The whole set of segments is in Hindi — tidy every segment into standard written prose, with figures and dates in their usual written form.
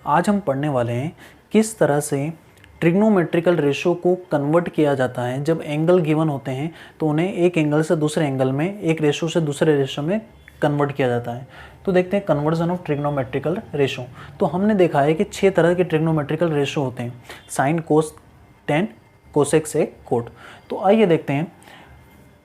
आज हम पढ़ने वाले हैं किस तरह से ट्रिग्नोमेट्रिकल रेशो को कन्वर्ट किया जाता है। जब एंगल गिवन होते हैं तो उन्हें एक एंगल से दूसरे एंगल में, एक रेशो से दूसरे रेशो में कन्वर्ट किया जाता है। तो देखते हैं कन्वर्जन ऑफ ट्रिग्नोमेट्रिकल रेशो। तो हमने देखा है कि 6 तरह के ट्रिग्नोमेट्रिकल रेशो होते हैं, साइन, कोस, टेन, कोसेक, सेक, कोट। तो आइए देखते हैं।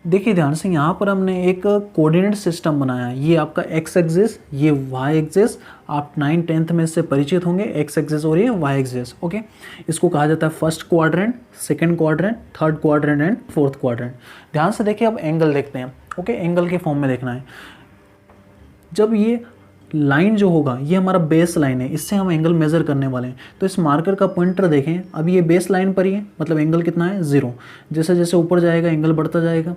देखिए ध्यान से, यहाँ पर हमने एक कोऑर्डिनेट सिस्टम बनाया है। ये आपका एक्स एक्सिस, ये वाई एक्सिस। आप 9th 10th में इससे परिचित होंगे, एक्स एक्सिस और ये वाई एक्सिस। ओके, इसको कहा जाता है first quadrant, second quadrant, third quadrant and fourth quadrant. ध्यान से देखिए, अब एंगल देखते हैं। ओके, एंगल के फॉर्म में देखना है। जब ये लाइन जो होगा, ये हमारा बेस लाइन है, इससे हम एंगल मेजर करने वाले हैं। तो इस मार्कर का पॉइंटर देखें, अब ये बेस लाइन पर ही है, मतलब एंगल कितना है 0। जैसे जैसे ऊपर जाएगा एंगल बढ़ता जाएगा।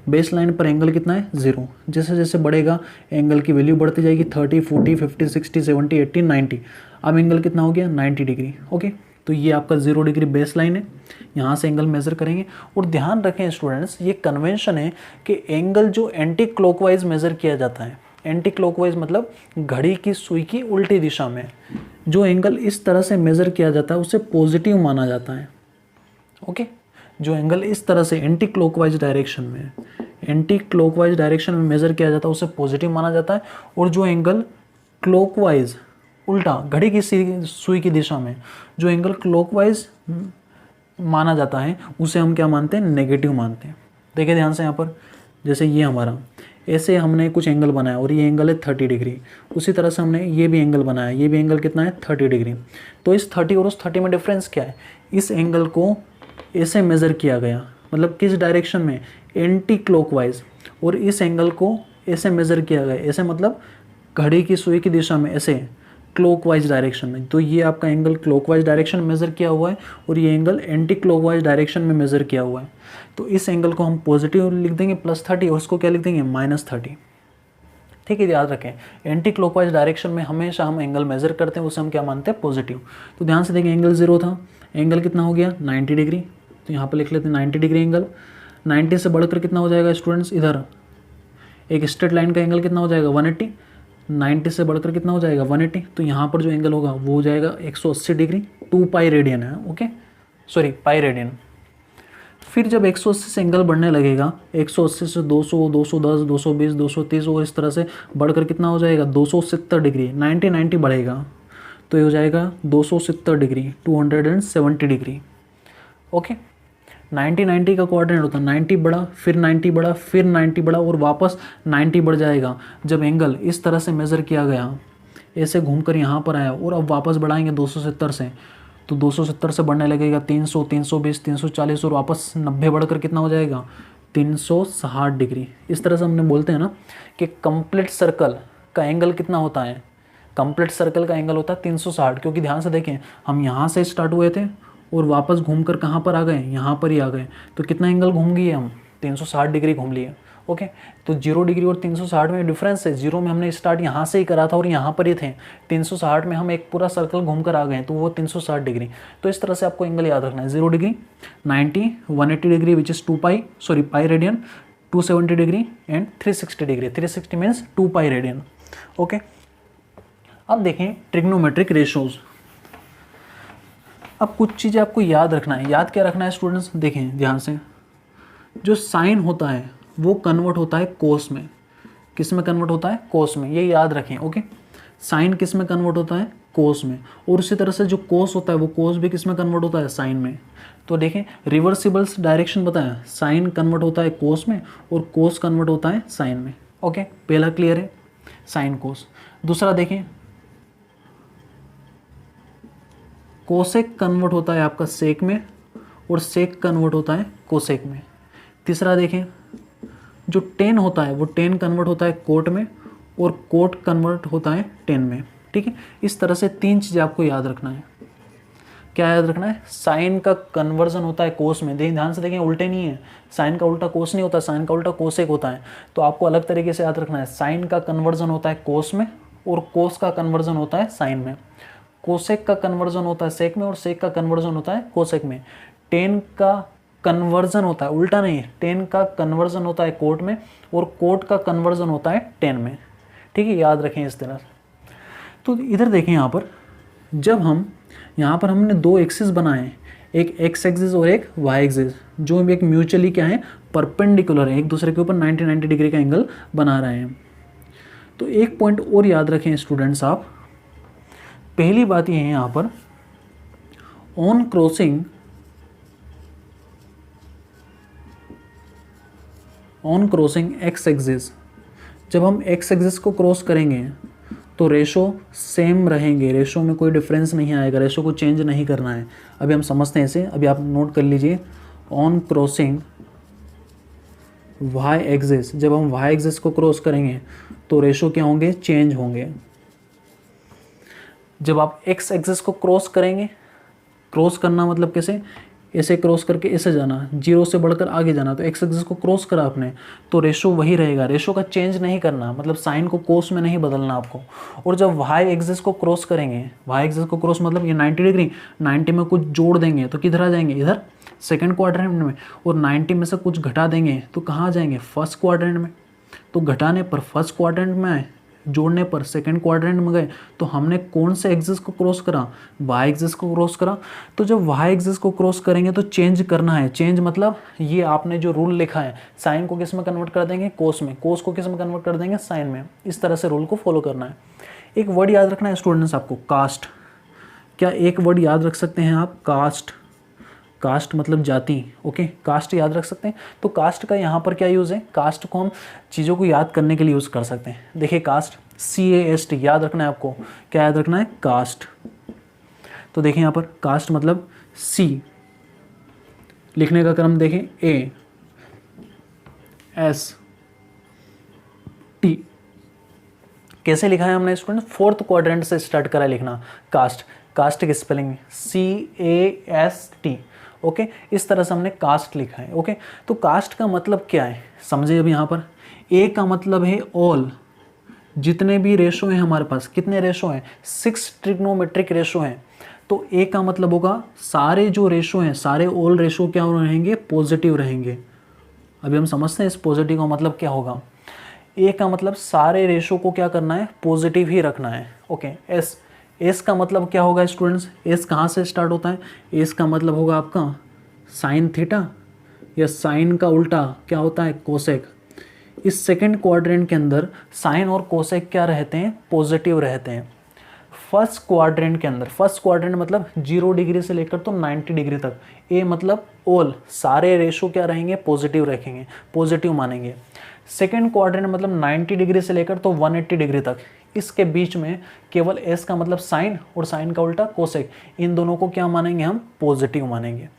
बेस लाइन पर एंगल कितना है 0। जैसे जैसे बढ़ेगा एंगल की वैल्यू बढ़ती जाएगी, 30, 40, 50, 60, 70, 80, 90। अब एंगल कितना हो गया 90 डिग्री। ओके, तो ये आपका 0 डिग्री बेस लाइन है, यहाँ से एंगल मेजर करेंगे। और ध्यान रखें स्टूडेंट्स, ये कन्वेंशन है कि एंगल जो एंटी क्लॉकवाइज मेजर किया जाता है। एंटी क्लॉकवाइज मतलब घड़ी की सुई की उल्टी दिशा में जो एंगल इस तरह से मेजर किया जाता है उसे पॉजिटिव माना जाता है। ओके, जो एंगल इस तरह से एंटी क्लॉकवाइज डायरेक्शन में, एंटी क्लॉकवाइज डायरेक्शन में मेजर किया जाता है उसे पॉजिटिव माना जाता है। और जो एंगल क्लॉकवाइज, उल्टा घड़ी की सुई की दिशा में जो एंगल क्लॉकवाइज माना जाता है उसे हम क्या मानते हैं, नेगेटिव मानते हैं। देखिए ध्यान से, यहाँ पर जैसे ये हमारा ऐसे हमने कुछ एंगल बनाया और ये एंगल है 30 डिग्री। उसी तरह से हमने ये भी एंगल बनाया, ये भी एंगल कितना है 30 डिग्री। तो इस 30 और उस 30 में डिफरेंस क्या है, इस एंगल को ऐसे मेज़र किया गया, मतलब किस डायरेक्शन में, एंटी क्लॉकवाइज। और इस एंगल को ऐसे मेज़र किया गया, ऐसे मतलब घड़ी की सुई की दिशा में, ऐसे क्लॉकवाइज डायरेक्शन में। तो ये आपका एंगल क्लॉकवाइज डायरेक्शन में मेज़र किया हुआ है और ये एंगल एंटी क्लॉकवाइज डायरेक्शन में मेज़र किया हुआ है। तो इस एंगल को हम पॉजिटिव लिख देंगे +30 और उसको क्या लिख देंगे -30। ठीक है, याद रखें, एंटी क्लॉकवाइज डायरेक्शन में हमेशा हम एंगल मेज़र करते हैं, उसे हम क्या मानते हैं, पॉजिटिव। तो ध्यान से देखें, एंगल 0 था, एंगल कितना हो गया 90 डिग्री। तो यहाँ पर लिख लेते हैं 90 डिग्री एंगल। 90 से बढ़कर कितना हो जाएगा स्टूडेंट्स, इधर एक स्ट्रेट लाइन का एंगल कितना हो जाएगा 180। 90 से बढ़कर कितना हो जाएगा 180। तो यहाँ पर जो एंगल होगा वो हो जाएगा 180 डिग्री। 2 पाई रेडियन है। Okay, sorry pi radian. फिर जब 180 से एंगल बढ़ने लगेगा, 180 से 200, 210, 220, 230 और इस तरह से बढ़कर कितना हो जाएगा 270 डिग्री। 90 90 बढ़ेगा तो ये हो जाएगा 270 डिग्री, 270 डिग्री। ओके, 90 90 का कोऑर्डिनेट होता है, 90 बढ़ा, फिर 90 बढ़ा, फिर 90 बढ़ा और वापस 90 बढ़ जाएगा। जब एंगल इस तरह से मेज़र किया गया, ऐसे घूमकर यहाँ पर आया और अब वापस बढ़ाएंगे 270 से, तो 270 से बढ़ने लगेगा 300, 320, 340 और वापस 90 बढ़कर कितना हो जाएगा 360 डिग्री। इस तरह से हमने बोलते हैं ना कि कंप्लीट सर्कल का एंगल कितना होता है, कंप्लीट सर्कल का एंगल होता है 360। क्योंकि ध्यान से देखें, हम यहाँ से स्टार्ट हुए थे और वापस घूमकर कहाँ पर आ गए, यहाँ पर ही आ गए। तो कितना एंगल घूम गए हम, 360 डिग्री घूम लिए। ओके, तो 0 डिग्री और 360 में डिफरेंस है। 0 में हमने स्टार्ट यहाँ से ही करा था और यहाँ पर ही थे। 360 में हम एक पूरा सर्कल घूमकर आ गए, तो वो 360 डिग्री। तो इस तरह से आपको एंगल याद रखना है, 0 degree, 90, 180 degree which is 2 pi, sorry pi radian, 270 degree and 360 degree. 360 means 2 pi radian. Okay, अब देखें ट्रिग्नोमेट्रिक रेशोज। अब कुछ चीज़ें आपको याद रखना है। याद क्या रखना है स्टूडेंट्स, देखें ध्यान से, जो साइन होता है वो कन्वर्ट होता है कोस में। किस में कन्वर्ट होता है, कोस में, ये याद रखें। ओके, साइन किस में कन्वर्ट होता है, कोस में। और उसी तरह से जो कोस होता है वो कोस भी किस में कन्वर्ट होता है, साइन में। तो देखें, रिवर्सिबल्स डायरेक्शन बताया, साइन कन्वर्ट होता है कोस में और कोस कन्वर्ट होता है साइन में। ओके, पहला क्लियर है, साइन कोस। दूसरा देखें, कोसेक कन्वर्ट होता है आपका सेक में और सेक कन्वर्ट होता है कोसेक में। तीसरा देखें, जो टेन होता है वो टेन कन्वर्ट होता है कोट में और कोट कन्वर्ट होता है टेन में। ठीक है, इस तरह से 3 चीज़ें आपको याद रखना है। क्या याद रखना है, साइन का कन्वर्जन होता है कोस में। ध्यान से देखें, उल्टे नहीं है, साइन का उल्टा कोस नहीं होता, साइन का उल्टा कोसेक होता है। तो आपको अलग तरीके से याद रखना है, साइन का कन्वर्जन होता है कोस में और कोस का कन्वर्जन होता है साइन में। कोसेक का कन्वर्जन होता है सेक में और सेक का कन्वर्जन होता है कोसेक में। टेन का कन्वर्जन होता है, उल्टा नहीं, टेन का कन्वर्जन होता है कोट में और कोट का कन्वर्जन होता है टेन में। ठीक है, याद रखें इस तरह। तो इधर देखें, यहाँ पर जब हम यहाँ पर हमने दो एक्सिस बनाए हैं, एक एक्स एक्सिस और एक वाई एक्सिस, जो एक म्यूचुअली क्या है, परपेंडिकुलर है, एक दूसरे के ऊपर 90 डिग्री का एंगल बना रहे हैं। तो एक पॉइंट और याद रखें स्टूडेंट्स आप, पहली बात ये है यहाँ पर ऑन क्रॉसिंग एक्स एक्सिस, जब हम एक्स एक्सिस को क्रॉस करेंगे तो रेशो सेम रहेंगे, रेशो में कोई डिफरेंस नहीं आएगा, रेशो को चेंज नहीं करना है। अभी हम समझते हैं इसे, अभी आप नोट कर लीजिए, ऑन क्रॉसिंग वाई एक्सिस, जब हम वाई एक्सिस को क्रॉस करेंगे तो रेशो क्या होंगे, चेंज होंगे। जब आप एक्स एक्सिस को क्रॉस करेंगे, क्रॉस करना मतलब कैसे, ऐसे क्रॉस करके ऐसे जाना, जीरो से बढ़कर आगे जाना, तो एक्स एक्सिस को क्रॉस करा आपने तो रेशो वही रहेगा, रेशो का चेंज नहीं करना, मतलब साइन को कोस में नहीं बदलना आपको। और जब वाई एक्सिस को क्रॉस करेंगे, वाई एक्सिस को क्रॉस मतलब ये 90 डिग्री, 90 में कुछ जोड़ देंगे तो किधर आ जाएंगे, इधर सेकंड क्वाड्रेंट में, और 90 में से कुछ घटा देंगे तो कहाँ आ जाएंगे, फर्स्ट क्वाड्रेंट में। तो घटाने पर फर्स्ट क्वाड्रेंट में आए, जोड़ने पर सेकंड क्वाड्रेंट में गए, तो हमने कौन से एक्सिस को क्रॉस करा, वाई एक्सिस को क्रॉस करा। तो जब वाई एक्सिस को क्रॉस करेंगे तो चेंज करना है, चेंज मतलब ये आपने जो रूल लिखा है, साइन को किस में कन्वर्ट कर देंगे, कोस में, कोस को किस में कन्वर्ट कर देंगे, साइन में। इस तरह से रूल को फॉलो करना है। एक वर्ड याद रखना है स्टूडेंट्स आपको, कास्ट। क्या एक वर्ड याद रख सकते हैं आप, कास्ट, कास्ट मतलब जाति, ओके, कास्ट याद रख सकते हैं। तो कास्ट का यहाँ पर क्या यूज़ है, कास्ट को हम चीज़ों को याद करने के लिए यूज़ कर सकते हैं। देखिए कास्ट, CAST याद रखना है आपको, क्या याद रखना है, कास्ट। तो देखिए यहाँ पर कास्ट मतलब C, लिखने का क्रम देखें AST, कैसे लिखा है हमने स्टूडेंट, फोर्थ क्वाड्रेंट से स्टार्ट करा लिखना कास्ट, कास्ट की स्पेलिंग CAST, ओके, इस तरह से हमने कास्ट लिखा है। ओके, तो कास्ट का मतलब क्या है समझे। अब यहाँ पर ए का मतलब है ऑल, जितने भी रेशो हैं हमारे पास, कितने रेशो हैं, 6 ट्रिग्नोमेट्रिक रेशो हैं। तो ए का मतलब होगा सारे जो रेशो हैं, सारे ऑल रेशो क्या रहेंगे, पॉजिटिव रहेंगे। अभी हम समझते हैं इस पॉजिटिव का मतलब क्या होगा। ए का मतलब सारे रेशो को क्या करना है, पॉजिटिव ही रखना है। ओके, एस का मतलब क्या होगा स्टूडेंट्स, एस कहाँ से स्टार्ट होता है, एस का मतलब होगा आपका साइन थीटा, या साइन का उल्टा क्या होता है, कोसेक। इस सेकंड क्वाड्रेंट के अंदर साइन और कोसेक क्या रहते हैं, पॉजिटिव रहते हैं। फर्स्ट क्वाड्रेंट के अंदर, फर्स्ट क्वाड्रेंट मतलब 0 डिग्री से लेकर तो 90 डिग्री तक, ए मतलब ऑल, सारे रेशो क्या रहेंगे, पॉजिटिव रखेंगे, पॉजिटिव मानेंगे। सेकेंड क्वाड्रेंट मतलब 90 डिग्री से लेकर तो 180 डिग्री तक, इसके बीच में केवल एस का मतलब साइन और साइन का उल्टा कोसेक, इन दोनों को क्या मानेंगे हम, पॉजिटिव मानेंगे।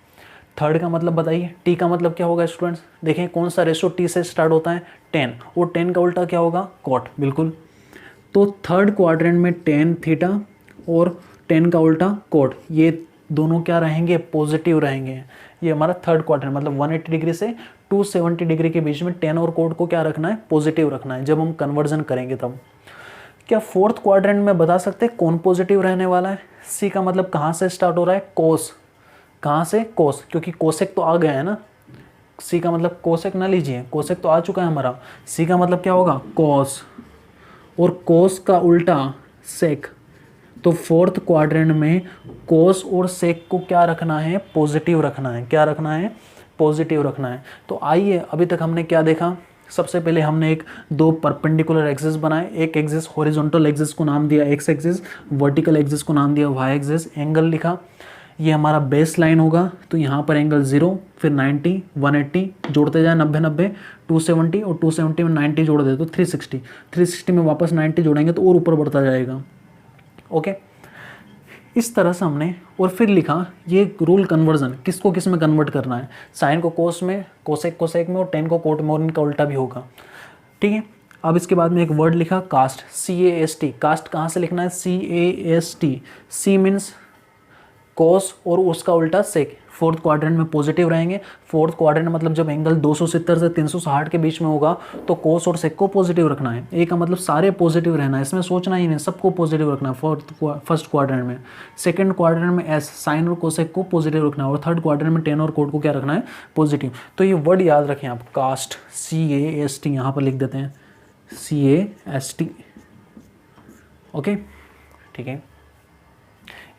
थर्ड का मतलब बताइए, टी का मतलब क्या होगा स्टूडेंट्स, देखें कौन सा रेशो टी से स्टार्ट होता है, 10, और 10 का उल्टा क्या होगा, कॉट, बिल्कुल। तो थर्ड क्वाड्रेंट में tan थीटा और 10 का उल्टा कॉट, ये दोनों क्या रहेंगे, पॉजिटिव रहेंगे। ये हमारा थर्ड क्वाड्रेंट मतलब 180 डिग्री से 270 डिग्री के बीच में 10 और कॉट को क्या रखना है, पॉजिटिव रखना है, जब हम कन्वर्जन करेंगे तब। क्या फोर्थ क्वाड्रेंट में बता सकते हैं कौन पॉजिटिव रहने वाला है। सी का मतलब कहाँ से स्टार्ट हो रहा है, कोस, कहाँ से, कोस, क्योंकि कोसेक तो आ गया है ना। सी का मतलब कोसेक ना लीजिए, कोसेक तो आ चुका है हमारा। सी का मतलब क्या होगा, कोस, और कोस का उल्टा सेक। तो फोर्थ क्वाड्रेंट में कोस और सेक को क्या रखना है, पॉजिटिव रखना है, क्या रखना है, पॉजिटिव रखना है। तो आइए, अभी तक हमने क्या देखा, सबसे पहले हमने दो परपेंडिकुलर एक्सिस बनाए, एक एक्सिस हॉरिजॉन्टल एक्सिस को नाम दिया एक्स एक्सिस, वर्टिकल एक्सिस को नाम दिया वाई एक्सिस, एंगल लिखा, ये हमारा बेस लाइन होगा, तो यहाँ पर एंगल 0, फिर 90, 180, जोड़ते जाए 90 90, 270, और 270 में 90 जोड़ दे तो 360, 360 में वापस 90 जोड़ेंगे तो और ऊपर बढ़ता जाएगा। ओके, इस तरह से हमने, और फिर लिखा ये रूल कन्वर्जन, किसको किस में कन्वर्ट करना है, साइन को कोस में, कोसेक कोसेक में, और 10 को कोट में, और इनका उल्टा भी होगा। ठीक है, अब इसके बाद में एक वर्ड लिखा कास्ट, CAST, कास्ट कहाँ से लिखना है, CAST, सी मीन्स कोस और उसका उल्टा सेक, फोर्थ क्वाड्रेंट में पॉजिटिव रहेंगे। फोर्थ क्वाड्रेंट मतलब जब एंगल 270 से 360 के बीच में होगा तो कोस और सेक को पॉजिटिव रखना है। ए का मतलब सारे पॉजिटिव रहना है, इसमें सोचना ही नहीं, सबको पॉजिटिव रखना है फर्स्ट क्वाड्रेंट में। सेकंड क्वाड्रेंट में एस, साइन और कोसेक को पॉजिटिव रखना है, और थर्ड क्वाड्रेंट में 10 और कोट को क्या रखना है, पॉजिटिव। तो ये वर्ड याद रखें आप, कास्ट, CAST, यहाँ पर लिख देते हैं CAST। ओके, ठीक है,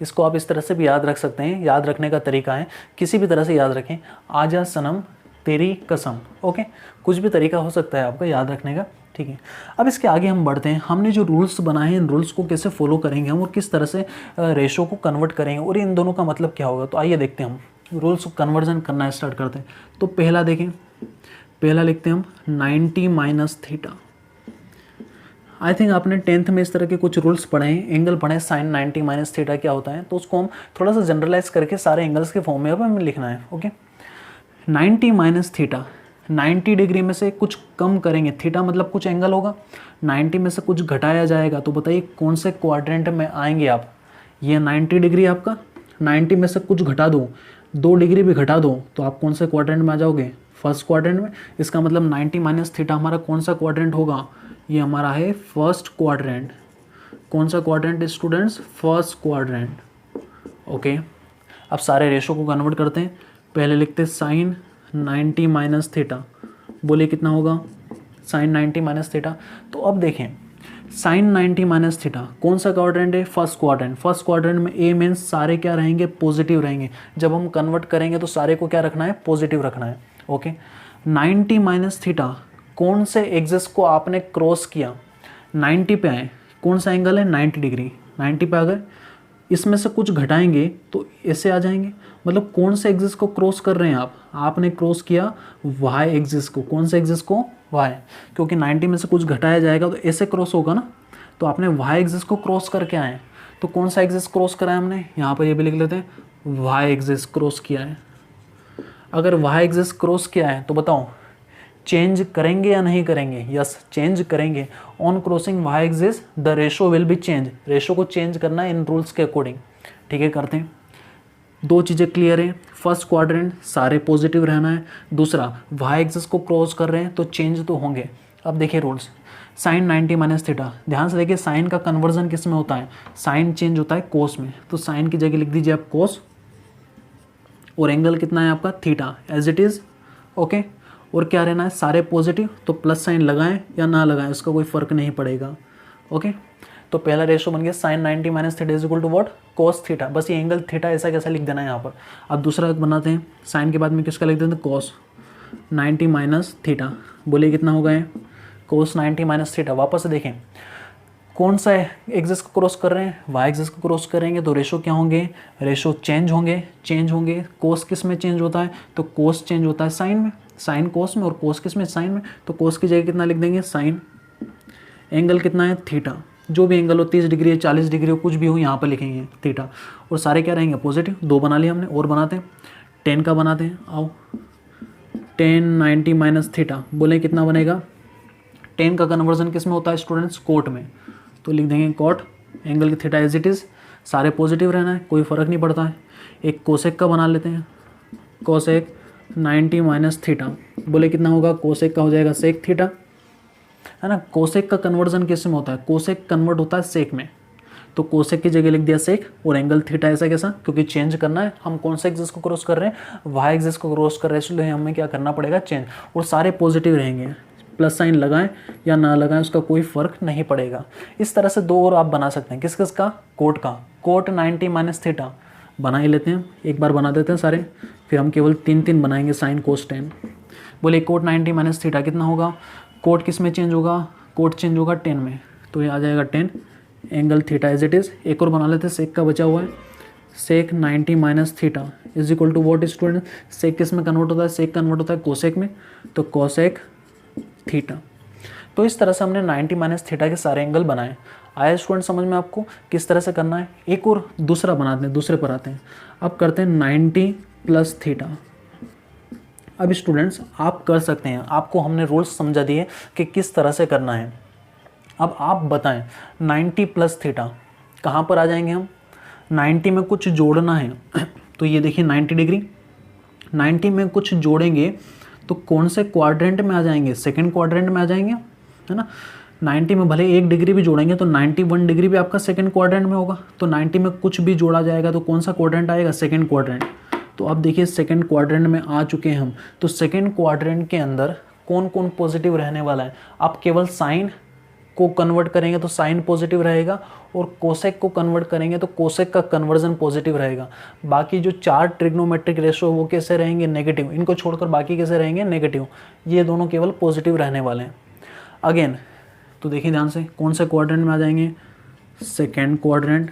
इसको आप इस तरह से भी याद रख सकते हैं। याद रखने का तरीका है, किसी भी तरह से याद रखें, आजा सनम तेरी कसम। ओके, कुछ भी तरीका हो सकता है आपका याद रखने का, ठीक है। अब इसके आगे हम बढ़ते हैं, हमने जो रूल्स बनाए हैं इन रूल्स को कैसे फॉलो करेंगे हम और किस तरह से रेशो को कन्वर्ट करेंगे और इन दोनों का मतलब क्या होगा। तो आइए देखते हैं, हम रूल्स को कन्वर्जन करना स्टार्ट करते हैं। तो पहला देखें, पहला लिखते हैं हम 90 माइनस थीटा। आई थिंक आपने 10th में इस तरह के कुछ रूल्स पढ़े हैं, एंगल पढ़े हैं, साइन 90 माइनस थीटा क्या होता है। तो उसको हम थोड़ा सा जनरलाइज करके सारे एंगल्स के फॉर्म में अब हमें लिखना है। ओके, 90 माइनस थीटा, 90 डिग्री में से कुछ कम करेंगे, थीटा मतलब कुछ एंगल होगा, 90 में से कुछ घटाया जाएगा। तो बताइए कौन से क्वाड्रेंट में आएंगे आप। ये 90 डिग्री आपका, 90 में से कुछ घटा दो, 2 डिग्री भी घटा दो, तो आप कौन से क्वाड्रेंट में आ जाओगे, फर्स्ट क्वाड्रेंट में। इसका मतलब 90 माइनस थीटा हमारा कौन सा क्वाड्रेंट होगा, ये हमारा है फर्स्ट क्वाड्रेंट। कौन सा quadrant students, first quadrant. Okay, अब सारे रेशो को कन्वर्ट करते हैं। पहले लिखते हैं साइन 90 माइनस थीटा, बोलिए कितना होगा, साइन 90 माइनस थीटा। तो अब देखें, साइन 90 माइनस थीटा कौन सा क्वाड्रेंट है, फर्स्ट क्वाड्रेंट। फर्स्ट क्वाड्रेंट में ए मीन्स सारे क्या रहेंगे, पॉजिटिव रहेंगे। जब हम कन्वर्ट करेंगे तो सारे को क्या रखना है, पॉजिटिव रखना है। ओके, 90 माइनस थीटा कौन से एक्सिस को आपने क्रॉस किया, 90 पे आए, कौन सा एंगल है, 90 डिग्री, 90 पे आ गए। इसमें से कुछ घटाएंगे तो ऐसे आ जाएंगे, मतलब कौन से एक्सिस को क्रॉस कर रहे हैं आप, आपने क्रॉस किया वाई एक्सिस को। कौन से एक्सिस को, वाई, क्योंकि 90 में से कुछ घटाया जाएगा तो ऐसे क्रॉस होगा ना। तो आपने वाई एक्सिस को क्रॉस करके आए, तो कौन सा एक्सिस क्रॉस करा है हमने, यहाँ पर ये भी लिख लेते हैं, वाई एक्सिस क्रॉस किया है। अगर वाई एक्सिस क्रॉस किया है तो बताओ चेंज करेंगे या नहीं करेंगे, यस चेंज करेंगे। On crossing Y axis the ratio will be change, ratio को चेंज करना है इन रूल्स के अकॉर्डिंग, ठीक है। करते हैं, दो चीज़ें क्लियर हैं, फर्स्ट क्वाड्रेंट सारे पॉजिटिव रहना है, दूसरा वाई एक्सिस को क्रॉस कर रहे हैं तो चेंज तो होंगे। अब देखिए रूल्स, साइन 90 माइनस थीटा, ध्यान से देखिए साइन का कन्वर्जन किस में होता है, साइन चेंज होता है कोस में। तो साइन की जगह लिख दीजिए आप कोस, और एंगल कितना है आपका, theta as it is. Okay, और क्या रहना है, सारे पॉजिटिव, तो प्लस साइन लगाएं या ना लगाएं उसका कोई फ़र्क नहीं पड़ेगा। ओके, तो पहला रेशो बन गया sine 90 minus theta is equal to what, cos theta. बस ये एंगल थीटा ऐसा कैसा लिख देना है यहाँ पर। अब दूसरा बनाते हैं, साइन के बाद में किसका लिख देते हैं, कोस 90 माइनस थीटा। बोलिए कितना होगा ये, कोस 90 माइनस थीटा। वापस से देखें कौन सा एक्सिस को क्रॉस कर रहे हैं, वाई एक्सिस को क्रॉस करेंगे तो रेशो क्या होंगे, रेशो चेंज होंगे। कोस किस में चेंज होता है, तो कोस चेंज होता है साइन में, साइन कोस में, और कोस किस में, साइन में। तो कोस की जगह कितना लिख देंगे, साइन। एंगल कितना है, थीटा। जो भी एंगल हो, 30 डिग्री है, 40 डिग्री हो, कुछ भी हो, यहाँ पर लिखेंगे थीटा। और सारे क्या रहेंगे, पॉजिटिव। दो बना लिया हमने, और बनाते हैं 10 का बनाते हैं। आओ 10 90 माइनस थीटा, बोले कितना बनेगा, 10 का कन्वर्जन किस में होता है स्टूडेंट्स, कोट में। तो लिख देंगे कोट, एंगल की थीटा एज इट इज़, सारे पॉजिटिव रहना है, कोई फ़र्क नहीं पड़ता है। एक कोसेक का बना लेते हैं, कोसेक 90 माइनस थीटा, बोले कितना होगा, कोसेक का हो जाएगा सेक थीटा, है ना। कोसेक का कन्वर्जन किस में होता है, कोसेक कन्वर्ट होता है सेक में। तो कोसेक की जगह लिख दिया सेक, और एंगल थीटा ऐसा कैसा, क्योंकि चेंज करना है, हम कौन से एक्सिस को क्रॉस कर रहे हैं, वाई एक्सिस को क्रॉस कर रहे हैं, इसलिए हमें क्या करना पड़ेगा, चेंज। और सारे पॉजिटिव रहेंगे, प्लस साइन लगाएं या ना लगाएं उसका कोई फ़र्क नहीं पड़ेगा। इस तरह से दो और आप बना सकते हैं, किस किस का, कोट का। कोट 90 माइनस थीटा बना ही लेते हैं, एक बार बना देते हैं सारे, फिर हम केवल 3 बनाएंगे, साइन कोस 10। बोले कोट 90 माइनस थीटा कितना होगा, कोट किस में चेंज होगा, कोट चेंज होगा 10 में, तो ये आ जाएगा 10, angle theta as it is. एक और बना लेते हैं, सेक का बचा हुआ है, sec 90 minus theta is equal to what student, sec किस में कन्वर्ट होता है, सेक कन्वर्ट होता है कोसेक में, तो कोसेक थीटा। तो इस तरह से हमने 90 माइनस थीटा के सारे एंगल बनाए। आया स्टूडेंट समझ में आपको किस तरह से करना है। एक और दूसरा बनाते हैं, दूसरे पर आते हैं। अब करते हैं 90 प्लस थीटा। अब स्टूडेंट्स आप कर सकते हैं, आपको हमने रूल्स समझा दिए कि किस तरह से करना है। अब आप बताएं 90 प्लस थीटा कहाँ पर आ जाएंगे हम, 90 में कुछ जोड़ना है तो ये देखिए 90 डिग्री, 90 में कुछ जोड़ेंगे तो कौन से क्वाड्रेंट में आ जाएंगे, सेकंड क्वाड्रेंट में आ जाएंगे, है ना। 90 में भले 1 डिग्री भी जोड़ेंगे तो 91 डिग्री भी आपका सेकंड क्वाड्रेंट में होगा। तो 90 में कुछ भी जोड़ा जाएगा तो कौन सा क्वाड्रेंट आएगा, सेकंड क्वाड्रेंट। तो अब देखिए सेकंड क्वाड्रेंट में आ चुके हैं हम, तो सेकंड क्वाड्रेंट के अंदर कौन कौन पॉजिटिव रहने वाला है। आप केवल साइन को कन्वर्ट करेंगे तो साइन पॉजिटिव रहेगा, और कोसेक को कन्वर्ट करेंगे तो कोसेक का कन्वर्जन पॉजिटिव रहेगा। बाकी जो 4 ट्रिग्नोमेट्रिक रेशो वो कैसे रहेंगे, नेगेटिव। इनको छोड़कर बाकी कैसे रहेंगे, नेगेटिव। ये दोनों केवल पॉजिटिव रहने वाले हैं। अगेन तो देखिए ध्यान से, कौन से क्वाड्रेंट में आ जाएंगे, सेकेंड क्वाड्रेंट।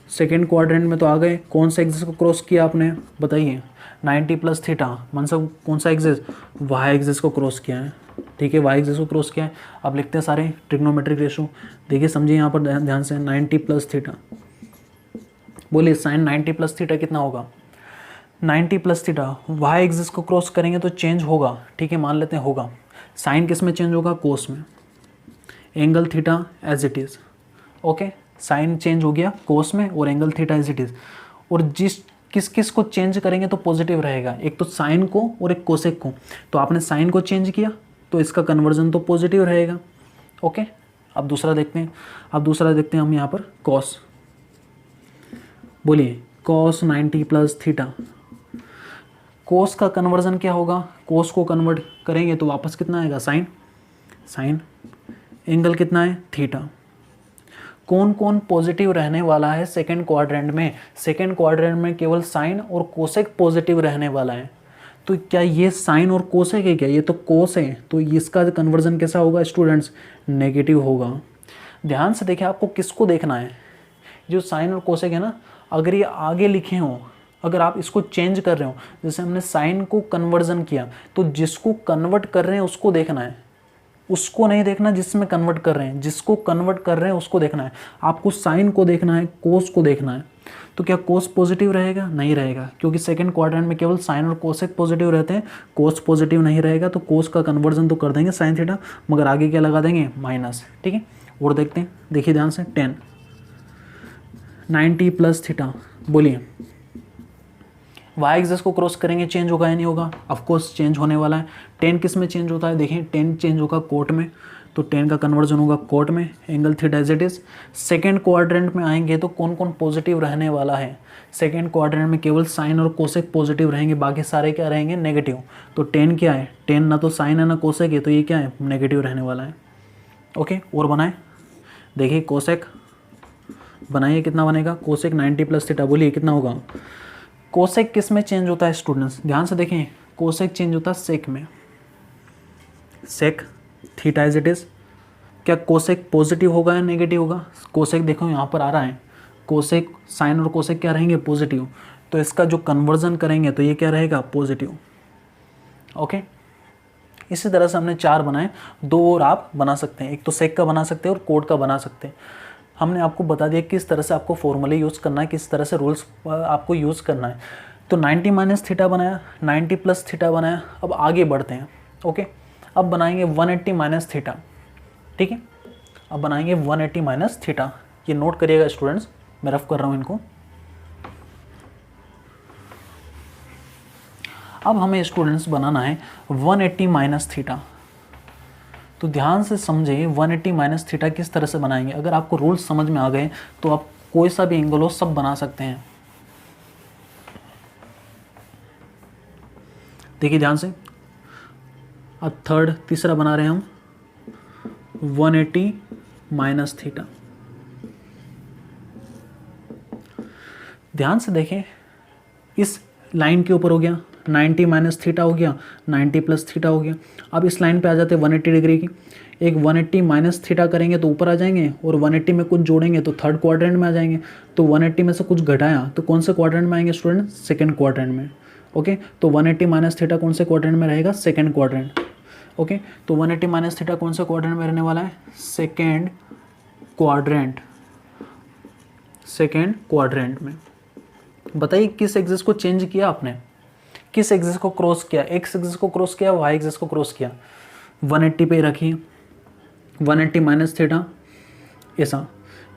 सेकेंड क्वाड्रेंट में तो आ गए, कौन सा एक्सिस को क्रॉस किया आपने, बताइए, 90 प्लस थीटा, मतलब कौन सा एक्सिस, वाई एक्सिस को क्रॉस किया है। ठीक है, वाई एक्सिस को क्रॉस किया है। अब लिखते हैं सारे ट्रिग्नोमेट्रिक रेशो। देखिए समझिए यहाँ पर ध्यान से, 90 प्लस थीटा, बोलिए साइन 90 प्लस थीटा कितना होगा, 90 प्लस थीटा। वाई एक्सिस को क्रॉस करेंगे तो चेंज होगा, ठीक है, मान लेते हैं होगा। साइन किस में चेंज होगा, कोस में। Angle theta as it is, okay, sine change हो गया कोस में, और angle theta as it is. और किस किस को चेंज करेंगे तो पॉजिटिव रहेगा, एक तो साइन को और एक कोसेक को। तो आपने साइन को चेंज किया तो इसका कन्वर्जन तो पॉजिटिव रहेगा, ओके। अब दूसरा देखते हैं, हम यहाँ पर कॉस, बोलिए कॉस 90 प्लस थीटा। कोस का कन्वर्जन क्या होगा, कोस को कन्वर्ट करेंगे तो वापस कितना आएगा, साइन। एंगल कितना है, थीटा। कौन कौन पॉजिटिव रहने वाला है सेकंड क्वाड्रेंट में, सेकंड क्वाड्रेंट में केवल साइन और कोसेक पॉजिटिव रहने वाला है। तो क्या ये साइन और कोसेक है क्या, ये तो कोस है, तो इसका कन्वर्जन कैसा होगा स्टूडेंट्स, नेगेटिव होगा। ध्यान से देखिए, आपको किसको देखना है, जो साइन और कोसेक है ना, अगर ये आगे लिखे हों, अगर आप इसको चेंज कर रहे हो, जैसे हमने साइन को कन्वर्जन किया, तो जिसको कन्वर्ट कर रहे हैं उसको देखना है, उसको नहीं देखना जिसमें कन्वर्ट कर रहे हैं, जिसको कन्वर्ट कर रहे हैं उसको देखना है। आपको साइन को देखना है, कोस को देखना है। तो क्या कोस पॉजिटिव रहेगा, नहीं रहेगा, क्योंकि सेकंड क्वाड्रेंट में केवल साइन और कोसेक पॉजिटिव रहते हैं, कोस पॉजिटिव नहीं रहेगा। तो कोस का कन्वर्जन तो कर देंगे साइन थीटा, मगर आगे क्या लगा देंगे, माइनस, ठीक है। और देखते हैं, देखिए ध्यान से, 10 90 प्लस थीटा, बोलिए वाई एक्सिस को क्रॉस करेंगे चेंज होगा या नहीं होगा, ऑफकोर्स चेंज होने वाला है। 10 किस में चेंज होता है, देखिए 10 चेंज होगा कोट में, तो 10 का कन्वर्जन होगा कोट में, angle theta as it is. Second quadrant में आएंगे तो कौन कौन पॉजिटिव रहने वाला है, सेकेंड क्वाड्रेंट में केवल साइन और कोसेक पॉजिटिव रहेंगे, बाकी सारे क्या रहेंगे, नेगेटिव। तो 10 क्या है, 10 ना तो साइन है ना कोसेक है, तो ये क्या है, नेगेटिव रहने वाला है, ओके। और बनाए, देखिए कोसेक बनाइए, कितना बनेगा, कोसेक 90 प्लस थीटा, बोलिए कितना होगा। कोसेक किस में चेंज होता है स्टूडेंट्स, ध्यान से देखें, कोसेक चेंज होता है सेक में, sec theta as it is. क्या कोसेक पॉजिटिव होगा या नेगेटिव होगा, कोसेक देखो यहाँ पर आ रहा है, कोसेक साइन और कोसेक क्या रहेंगे, पॉजिटिव। तो इसका जो कन्वर्जन करेंगे तो ये क्या रहेगा, पॉजिटिव, ओके। इसी तरह से हमने 4 बनाए, 2 और आप बना सकते हैं, एक तो सेक का बना सकते हैं और कोड का बना सकते हैं। हमने आपको बता दिया किस तरह से आपको फॉर्मूले यूज़ करना है, किस तरह से रूल्स आपको यूज़ करना है। तो 90 माइनस थीटा बनाया, 90 प्लस थीटा बनाया। अब आगे बढ़ते हैं, ओके। अब बनाएंगे 180 माइनस थीटा, ठीक है। अब बनाएंगे 180 माइनस थीटा, ये नोट करिएगा स्टूडेंट्स, मैं रफ कर रहा हूँ इनको। अब हमें स्टूडेंट्स बनाना है 180 माइनस थीटा। तो ध्यान से समझे 180 माइनस थीटा किस तरह से बनाएंगे। अगर आपको रूल्स समझ में आ गए तो आप कोई सा भी एंगल हो सब बना सकते हैं। देखिए ध्यान से, अब तीसरा बना रहे हैं हम 180 माइनस थीटा। ध्यान से देखें, इस लाइन के ऊपर हो गया 90 माइनस थीटा हो गया, 90 प्लस थीटा हो गया। अब इस लाइन पे आ जाते हैं 180 डिग्री की, एक 180 माइनस थीटा करेंगे तो ऊपर आ जाएंगे, और 180 में कुछ जोड़ेंगे तो थर्ड क्वाड्रेंट में आ जाएंगे। तो 180 में से कुछ घटाया तो कौन से क्वाड्रेंट में आएंगे स्टूडेंट, सेकंड क्वाड्रेंट में, ओके। तो 180 माइनस थीटा कौन से क्वाड्रेंट में रहेगा, सेकंड क्वाड्रेंट, ओके। तो 180 माइनस थीटा कौन से क्वाड्रेंट में रहने वाला है, सेकेंड क्वाड्रेंट, सेकेंड क्वाड्रेंट में। बताइए किस एक्सिस को चेंज किया आपने, किस एक्सिस को क्रॉस किया, एक्स एक्सिस को क्रॉस किया, वाई एक्सिस को क्रॉस किया। 180 पे रखिए, 180 माइनस थीटा ऐसा।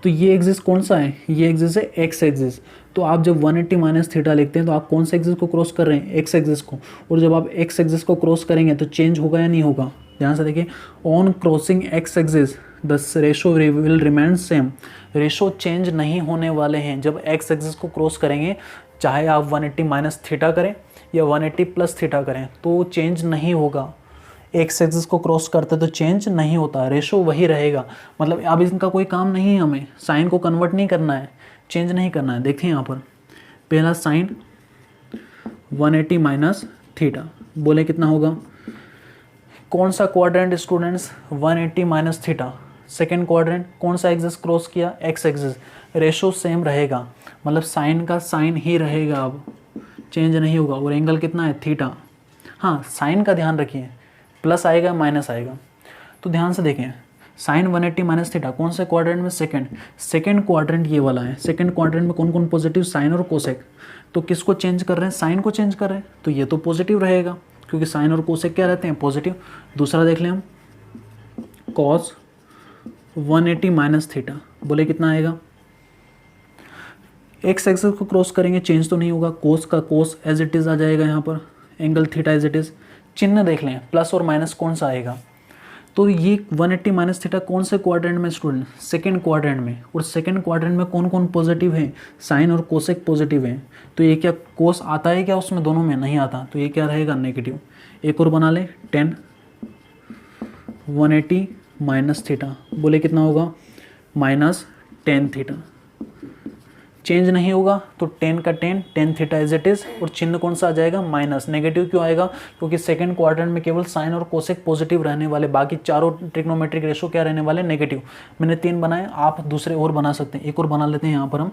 तो ये एक्सिस कौन सा है, ये एक्सिस है एक्स एक्सिस। तो आप जब 180 माइनस थीटा लिखते हैं तो आप कौन से एक्सिस को क्रॉस कर रहे हैं, एक्स एक्सिस को। और जब आप एक्स एक्सिस को क्रॉस करेंगे तो चेंज होगा या नहीं होगा, ध्यान से देखिए। On crossing x axis the ratio will remain same, ratio change नहीं होने वाले हैं जब एक्स एक्सिस को क्रॉस करेंगे। चाहे आप 180 माइनस थीटा करें या 180 प्लस थीटा करें तो चेंज नहीं होगा, एक्स एक्सिस को क्रॉस करते तो चेंज नहीं होता, रेशो वही रहेगा। मतलब अब इनका कोई काम नहीं है, हमें साइन को कन्वर्ट नहीं करना है, चेंज नहीं करना है। देखिए यहाँ पर पहला साइन 180 माइनस थीटा, बोले कितना होगा, कौन सा quadrant students, 180 minus theta. Second quadrant कौन सा एक्सिस क्रॉस किया, एक्स एक्सिस, रेशो सेम रहेगा, मतलब साइन का साइन ही रहेगा, अब चेंज नहीं होगा। और एंगल कितना है, थीटा। हाँ, साइन का ध्यान रखिए, प्लस आएगा माइनस आएगा, तो ध्यान से देखें, साइन 180 माइनस थीटा कौन से क्वाड्रेंट में, सेकंड क्वाड्रेंट ये वाला है। सेकंड क्वाड्रेंट में कौन कौन पॉजिटिव, साइन और कोसेक। तो किसको चेंज कर रहे हैं, साइन को चेंज कर रहे हैं, तो ये तो पॉजिटिव रहेगा क्योंकि साइन और कोसेक क्या रहते हैं, पॉजिटिव। दूसरा देख लें हम, कॉस 180 माइनस थीटा, बोले कितना आएगा, एक्स एक्सिस को क्रॉस करेंगे चेंज तो नहीं होगा, कोस का कोस एज इट इज़ आ जाएगा यहाँ पर, angle theta as it is. चिन्ह देख लें, प्लस और माइनस कौन सा आएगा, तो ये 180 माइनस थीटा कौन से क्वाड्रेंट में स्टूडेंट, सेकंड क्वाड्रेंट में। और सेकंड क्वाड्रेंट में कौन कौन पॉजिटिव है, साइन और कोसेक पॉजिटिव है, तो ये क्या कोस आता है क्या उसमें, दोनों में नहीं आता, तो ये क्या रहेगा, नेगेटिव। एक और बना ले, 10 180 माइनस थीटा, बोले कितना होगा, माइनस 10 थीटा। चेंज नहीं होगा तो 10 का 10 थीटा एज इट इज़, और चिन्ह कौन सा आ जाएगा, माइनस। नेगेटिव क्यों आएगा, क्योंकि सेकंड क्वाड्रेंट में केवल साइन और कोसेक पॉजिटिव रहने वाले, बाकी चारों ट्रिग्नोमेट्रिक रेशो क्या रहने वाले, नेगेटिव। मैंने 3 बनाए, आप दूसरे और बना सकते हैं। एक और बना लेते हैं यहाँ पर हम,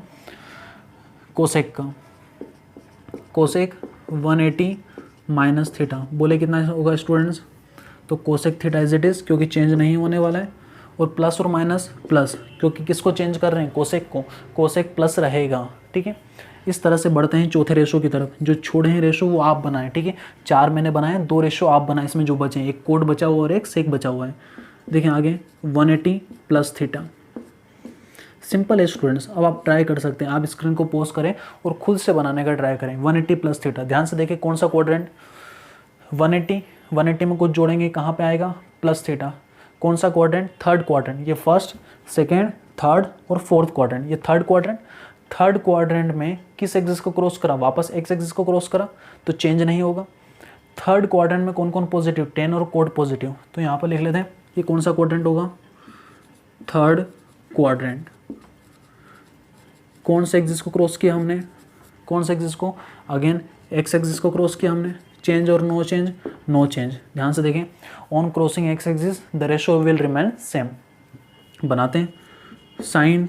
कोसेक का, कोसेक 180 माइनस थीटा, बोले कितना होगा स्टूडेंट्स, तो cosec theta as it is, क्योंकि चेंज नहीं होने वाला है। और प्लस और माइनस प्लस, क्योंकि किसको चेंज कर रहे हैं, कोसेक को, कोसेक प्लस रहेगा। ठीक है, इस तरह से बढ़ते हैं चौथे रेशो की तरफ। जो छोड़े हैं रेशो वो आप बनाएं, ठीक है, 4 मैंने बनाए, 2 रेशो आप बनाए, इसमें जो बचे हैं, एक कोड बचा हुआ और एक सेक बचा हुआ है। देखें आगे, 180 प्लस थीटा, सिंपल है स्टूडेंट्स। अब आप ट्राई कर सकते हैं, आप स्क्रीन को पॉज करें और खुद से बनाने का ट्राई करें। 180 प्लस थीटा, ध्यान से देखें कौन सा क्वाड्रेंट, 180 में कुछ जोड़ेंगे कहाँ पे आएगा, प्लस थीटा। कौन सा क्वाड्रेंट, थर्ड क्वाड्रेंट, ये फर्स्ट सेकेंड थर्ड और फोर्थ क्वाड्रेंट, ये थर्ड क्वाड्रेंट। थर्ड क्वाड्रेंट में किस एक्सिस को क्रॉस करा, वापस एक्स एक्सिस को क्रॉस करा, तो चेंज नहीं होगा। थर्ड क्वाड्रेंट में कौन कौन पॉजिटिव, 10 और कोड पॉजिटिव, तो यहाँ पर लिख लेते हैं ये कौन सा क्वाड्रेंट होगा, थर्ड क्वाड्रेंट। कौन से एक्सिस को क्रॉस किया हमने, कौन से एक्सिस को, अगेन एक्स एक्सिस को क्रॉस किया हमने, चेंज और नो चेंज, नो चेंज। ध्यान से देखें, on crossing x axis the ratio will remain same. बनाते हैं, साइन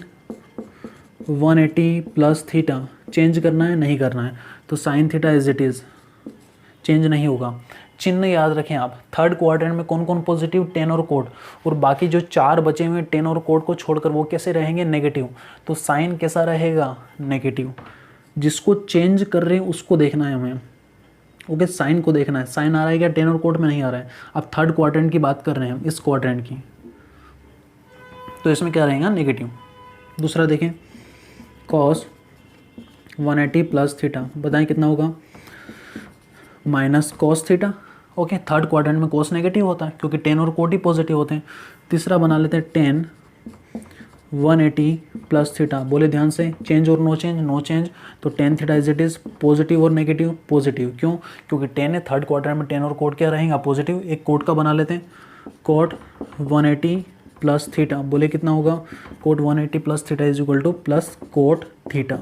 180 प्लस थीटा, चेंज करना है नहीं करना है, तो sine theta as it is, change नहीं होगा। चिन्ह याद रखें आप, थर्ड क्वाड्रेंट में कौन कौन पॉजिटिव, 10 और कोड, और बाकी जो 4 बचे हुए 10 और कोड को छोड़कर वो कैसे रहेंगे, नेगेटिव। तो साइन कैसा रहेगा, नेगेटिव। जिसको चेंज कर रहे हैं उसको देखना है हमें, ओके, साइन को देखना है, साइन आ रहा है क्या 10 और कोड में, नहीं आ रहा है। अब थर्ड क्वाड्रेंट की बात कर रहे हैं हम, इस क्वाड्रेंट की, तो इसमें क्या रहेगा, नेगेटिव। दूसरा देखें, कॉस 180 प्लस थीटा, बताएं कितना होगा, minus cos theta. Okay, third quadrant में कॉस नेगेटिव होता है क्योंकि 10 और कोड ही पॉजिटिव होते हैं। तीसरा बना लेते हैं 10 180 प्लस थीटा, बोले ध्यान से, चेंज और नो चेंज, नो चेंज, तो 10 theta is it is, positive और नेगेटिव, पॉजिटिव। क्यों, क्योंकि 10 है, थर्ड क्वाड्रेंट में 10 और कोड क्या रहेगा, पॉजिटिव। एक कोड का बना लेते हैं, कोट 180 प्लस थीटा, बोले कितना होगा, cot 180 plus theta is equal to plus cot theta.